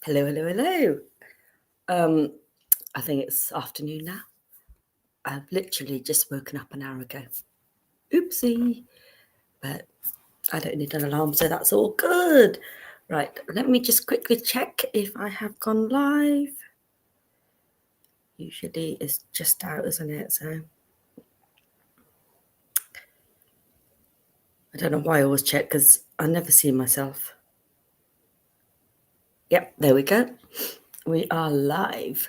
Hello, hello, hello. Um, I think it's afternoon now. I've literally just woken up an hour ago. Oopsie. But I don't need an alarm, so that's all good. Right, let me just quickly check if I have gone live. Usually it's just out, isn't it? So I don't know why I always check because I never see myself. Yep, there we go. We are live.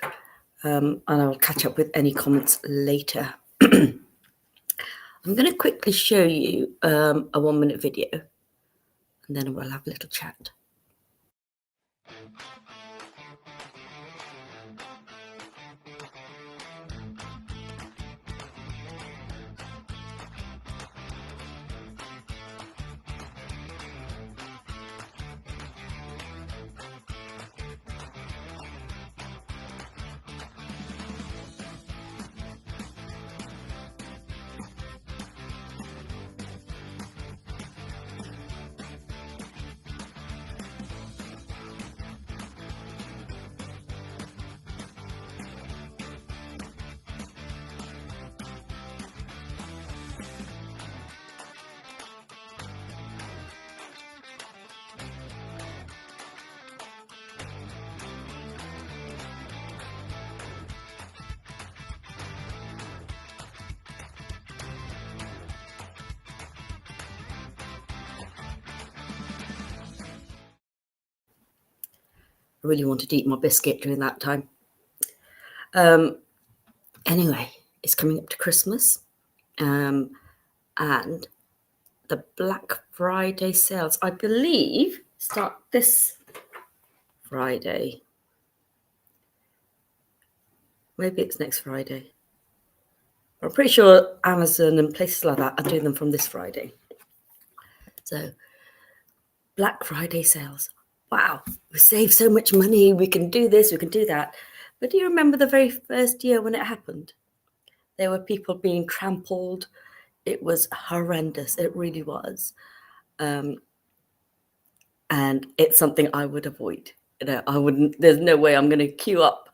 And I'll catch up with any comments later. I'm going to quickly show you a 1-minute video and then we'll have a little chat. I really wanted to eat my biscuit during that time. Anyway, it's coming up to Christmas, and the Black Friday sales, I believe, start this Friday. Maybe it's next Friday. I'm pretty sure Amazon and places like that are doing them from this Friday. So, Black Friday sales. Wow, we save so much money. We can do this, we can do that. But do you remember the very first year when it happened? There were people being trampled. It was horrendous. It really was. And it's something I would avoid. I wouldn't, there's no way I'm going to queue up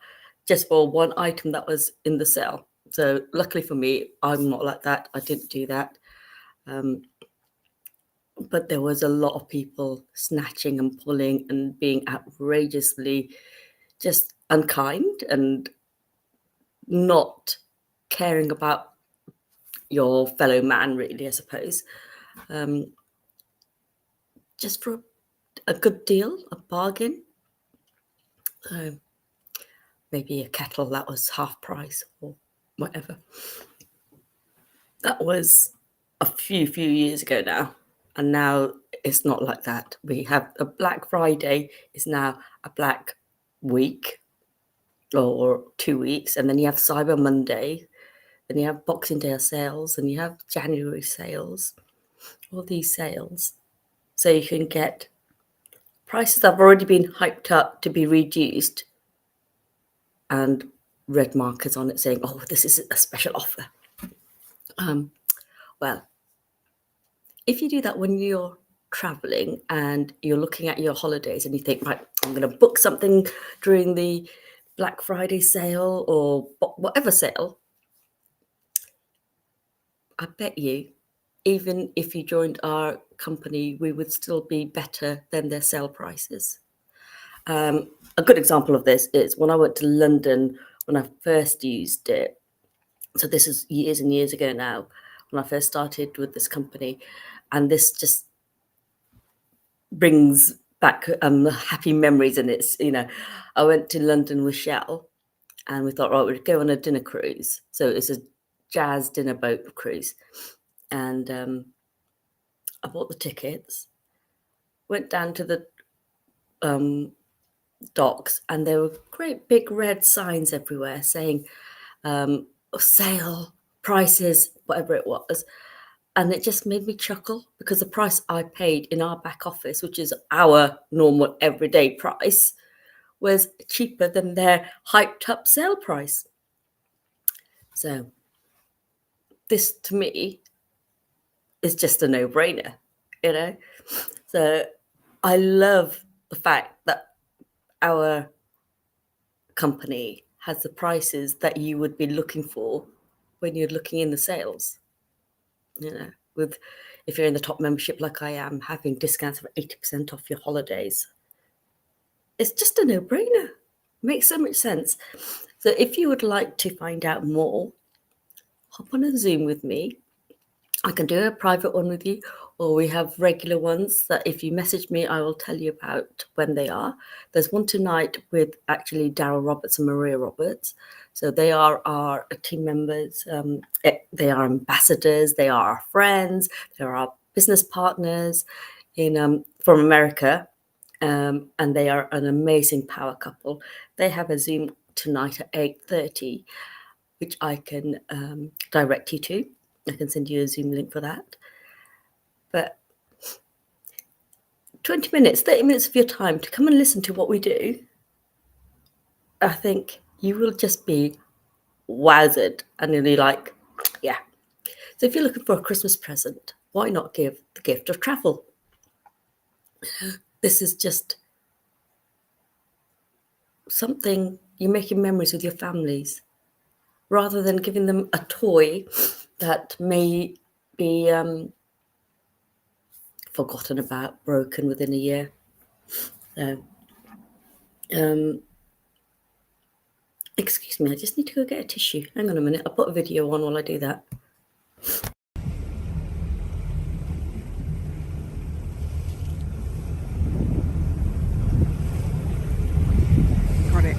just for one item that was in the sale. So luckily for me, I'm not like that. I didn't do that. But there was a lot of people snatching and pulling and being outrageously just unkind and not caring about your fellow man, really, I suppose. Just for a good deal, a bargain. So maybe a kettle that was half price or whatever. That was a few years ago now. And now it's not like that. We have a Black Friday is now a Black Week or 2 weeks. And then you have Cyber Monday. Then you have Boxing Day sales and you have January sales. All these sales. So you can get prices that have already been hyped up to be reduced and red markers on it saying, oh, this is a special offer. Well, if you do that when you're traveling and you're looking at your holidays and you think, right, I'm going to book something during the Black Friday sale or whatever sale, I bet you, even if you joined our company, we would still be better than their sale prices. A good example of this is when I went to London when I first used it. So this is years and years ago now, when I first started with this company. And this just brings back happy memories. And it's, I went to London with Shell and we thought, right, we'd go on a dinner cruise. So it's a jazz dinner boat cruise. And I bought the tickets, went down to the docks, and there were great big red signs everywhere saying sale, prices, whatever it was. And it just made me chuckle because the price I paid in our back office, which is our normal everyday price, was cheaper than their hyped up sale price. So this to me is just a no-brainer, So I love the fact that our company has the prices that you would be looking for when you're looking in the sales. With if you're in the top membership like I am, having discounts of 80% off your holidays, it's just a no-brainer. Makes so much sense. So if you would like to find out more, hop on a Zoom with me. I can do a private one with you, or we have regular ones that if you message me, I will tell you about when they are. There's one tonight with actually Daryl Roberts and Maria Roberts. So they are our team members. They are ambassadors. They are our friends. They are our business partners from America. And they are an amazing power couple. They have a Zoom tonight at 8:30, which I can direct you to. I can send you a Zoom link for that. But 20 minutes, 30 minutes of your time to come and listen to what we do, I think you will just be wowzed and you'll be like, yeah. So if you're looking for a Christmas present, why not give the gift of travel? This is just something you're making memories with your families, rather than giving them a toy that may be forgotten about, broken within a year. So, excuse me, I just need to go get a tissue. Hang on a minute, I'll put a video on while I do that. Got it.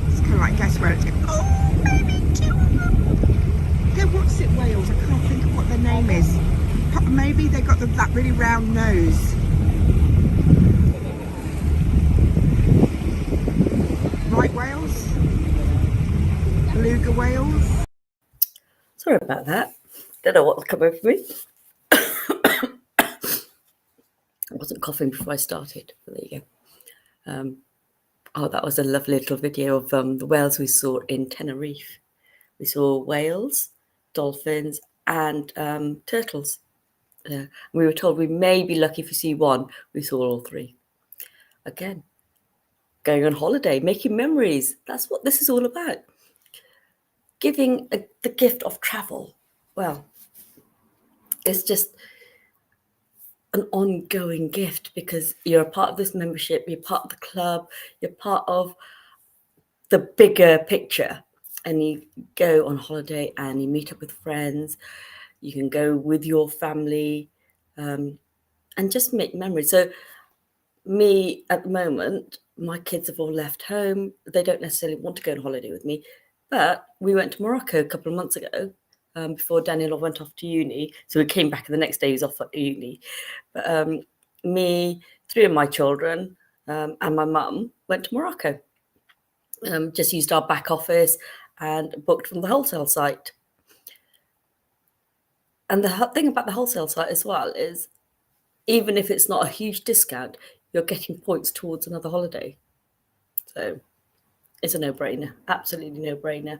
It's kind of like guess where it's going. Oh, maybe two of them. They're what's it whales? I can't think of what their name is. Maybe they got that really round nose. Right whales? Beluga whales? Sorry about that. Don't know what's come over me. I wasn't coughing before I started. There you go. Oh, that was a lovely little video of the whales we saw in Tenerife. We saw whales, dolphins, and turtles. We were told we may be lucky if we see one. We saw all three. Again, going on holiday, making memories. That's what this is all about. Giving the gift of travel. Well, it's just an ongoing gift because you're a part of this membership, you're part of the club, you're part of the bigger picture. And you go on holiday and you meet up with friends. You can go with your family and just make memories. So me at the moment, my kids have all left home. They don't necessarily want to go on holiday with me, but we went to Morocco a couple of months ago before Daniel went off to uni. So we came back and the next day he was off at uni. But me, three of my children and my mum went to Morocco. Just used our back office and booked from the wholesale site. And the thing about the wholesale site as well is, even if it's not a huge discount, you're getting points towards another holiday. So it's a no-brainer, absolutely no-brainer.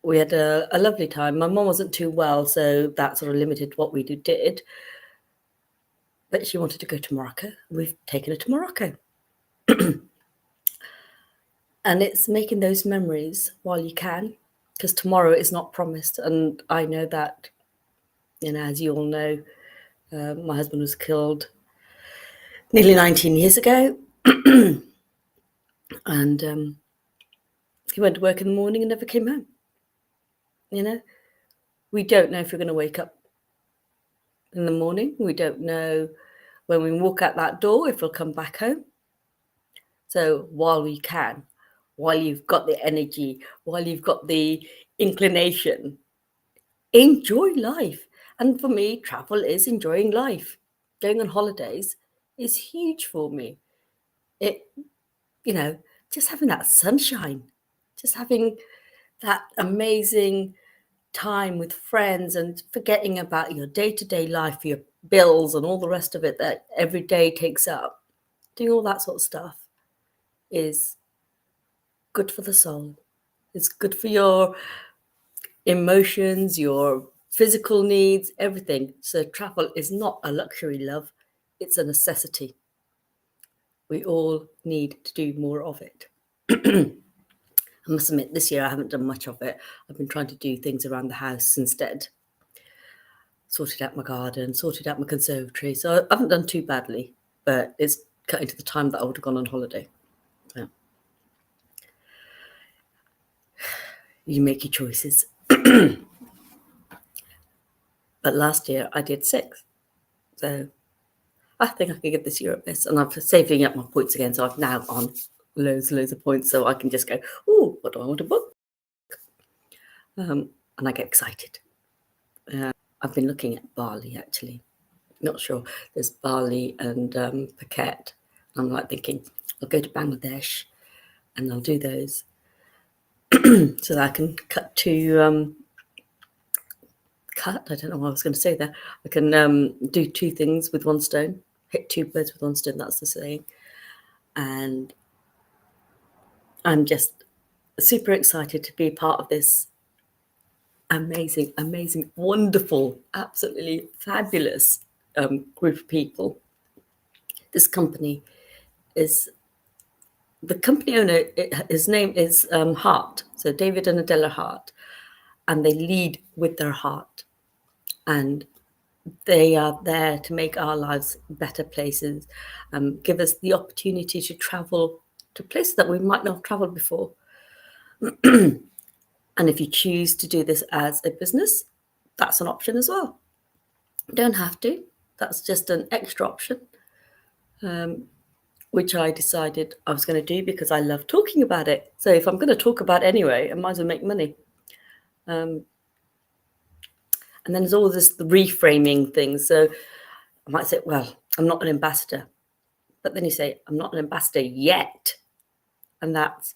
We had a lovely time. My mum wasn't too well, so that sort of limited what we did. But she wanted to go to Morocco. We've taken her to Morocco. And it's making those memories while you can, because tomorrow is not promised. And I know that, as you all know, my husband was killed nearly 19 years ago. And he went to work in the morning and never came home. We don't know if we're going to wake up in the morning. We don't know when we walk out that door if we'll come back home. So while we can, while you've got the energy, while you've got the inclination, enjoy life. And for me, travel is enjoying life. Going on holidays is huge for me. Just having that sunshine, just having that amazing time with friends and forgetting about your day-to-day life, your bills and all the rest of it that every day takes up. Doing all that sort of stuff is good for the soul. It's good for your emotions, your physical needs, everything. So travel is not a luxury, love. It's a necessity. We all need to do more of it. I must admit, this year I haven't done much of it. I've been trying to do things around the house instead. Sorted out my garden, sorted out my conservatory. So I haven't done too badly, but it's cut into the time that I would have gone on holiday. Yeah. You make your choices. But last year I did 6. So I think I can give this year a miss. And I'm saving up my points again. So I've now on loads of points. So I can just go, oh, what do I want to book? And I get excited. I've been looking at Bali, actually. Not sure. There's Bali and Phuket. I'm like thinking, I'll go to Bangladesh and I'll do those so that I can I don't know what I was going to say there. I can do 2 things with one stone, hit 2 birds with one stone, that's the saying. And I'm just super excited to be part of this amazing, wonderful, absolutely fabulous group of people. This company is, the company owner, his name is Hart, so David and Adela Hart, and they lead with their heart. And they are there to make our lives better places, give us the opportunity to travel to places that we might not have traveled before. And if you choose to do this as a business, that's an option as well. You don't have to. That's just an extra option, which I decided I was going to do because I love talking about it. So if I'm going to talk about it anyway, I might as well make money. And then there's all this the reframing thing. So I might say, well, I'm not an ambassador. But then you say, I'm not an ambassador yet. And that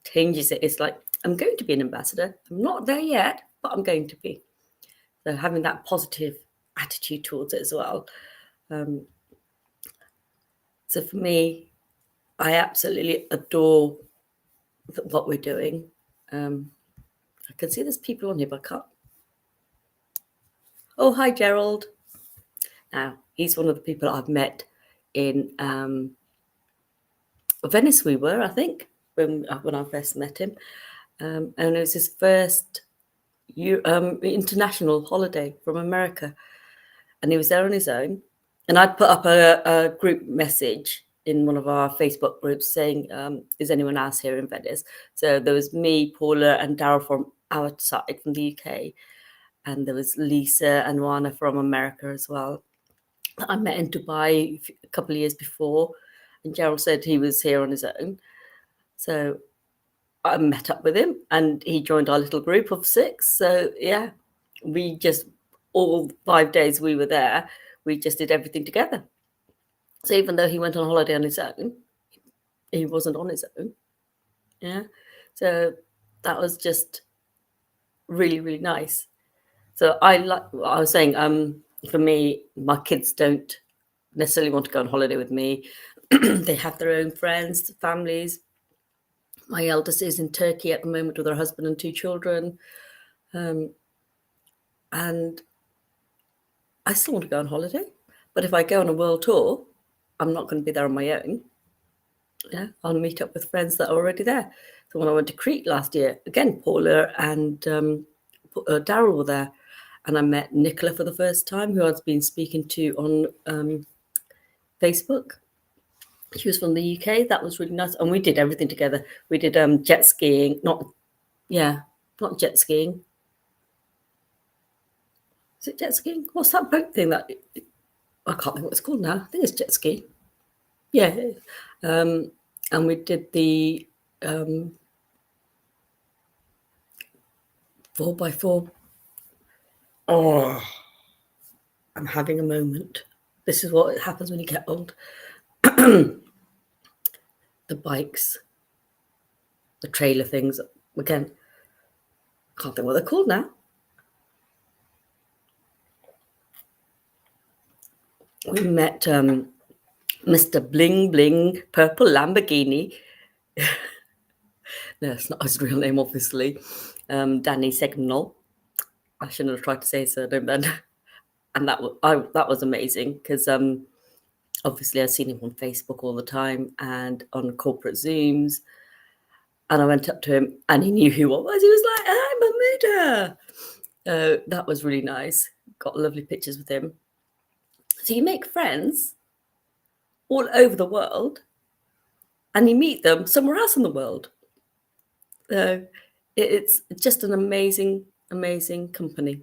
changes it. It's like, I'm going to be an ambassador. I'm not there yet, but I'm going to be. So having that positive attitude towards it as well. So for me, I absolutely adore what we're doing. I can see there's people on here, but I can't. Oh, hi, Gerald. Now, he's one of the people I've met in Venice. We were, I think, when I first met him. And it was his first international holiday from America. And he was there on his own. And I put up a group message in one of our Facebook groups saying, is anyone else here in Venice? So there was me, Paula, and Daryl from our side, from the UK. And there was Lisa and Juana from America as well. I met in Dubai a couple of years before. And Gerald said he was here on his own. So I met up with him and he joined our little group of 6. So, yeah, we just, all 5 days we were there, we just did everything together. So even though he went on holiday on his own, he wasn't on his own. Yeah. So that was just really, really nice. So I was saying, for me, my kids don't necessarily want to go on holiday with me. They have their own friends, families. My eldest is in Turkey at the moment with her husband and 2 children. And I still want to go on holiday. But if I go on a world tour, I'm not going to be there on my own. Yeah, I'll meet up with friends that are already there. So when I went to Crete last year, again, Paula and Daryl were there. And I met Nicola for the first time, who I've been speaking to on Facebook. She was from the UK. That was really nice. And we did everything together. We did jet skiing. Not jet skiing. Is it jet skiing? What's that boat thing that... I can't think what it's called now. I think it's jet ski. Yeah. And we did the 4x4. Oh, I'm having a moment. This is what happens when you get old. The bikes, the trailer things. Again, can't think what they're called now. We met Mr. Bling Bling Purple Lamborghini. It's not his real name, obviously. Danny Segnol. I shouldn't have tried to say his surname then. And that was amazing because obviously I've seen him on Facebook all the time and on corporate Zooms. And I went up to him and he knew who I was. He was like, "Hi, Mahmuda." That was really nice. Got lovely pictures with him. So you make friends all over the world and you meet them somewhere else in the world. It's just an amazing, amazing company.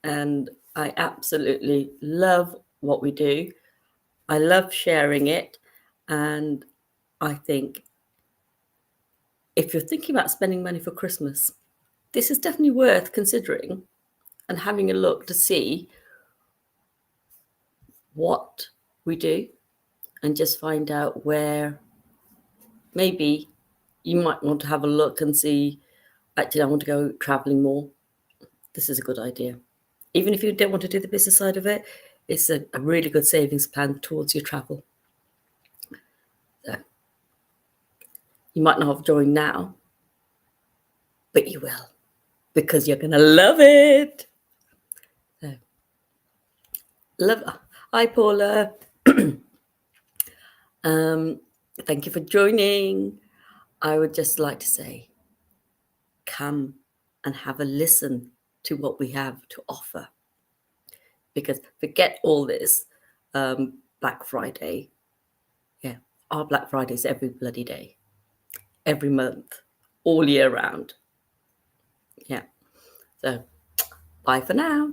And I absolutely love what we do. I love sharing it. And I think if you're thinking about spending money for Christmas, this is definitely worth considering and having a look to see what we do and just find out where maybe you might want to have a look and see, actually, I want to go traveling more. This is a good idea. Even if you don't want to do the business side of it, it's a really good savings plan towards your travel. So you might not have joined now, but you will, because you're going to love it. So, Hi, Paula. Thank you for joining. I would just like to say, come and have a listen to what we have to offer. Because forget all this Black Friday. Yeah, our Black Friday is every bloody day, every month, all year round. Yeah. So, bye for now.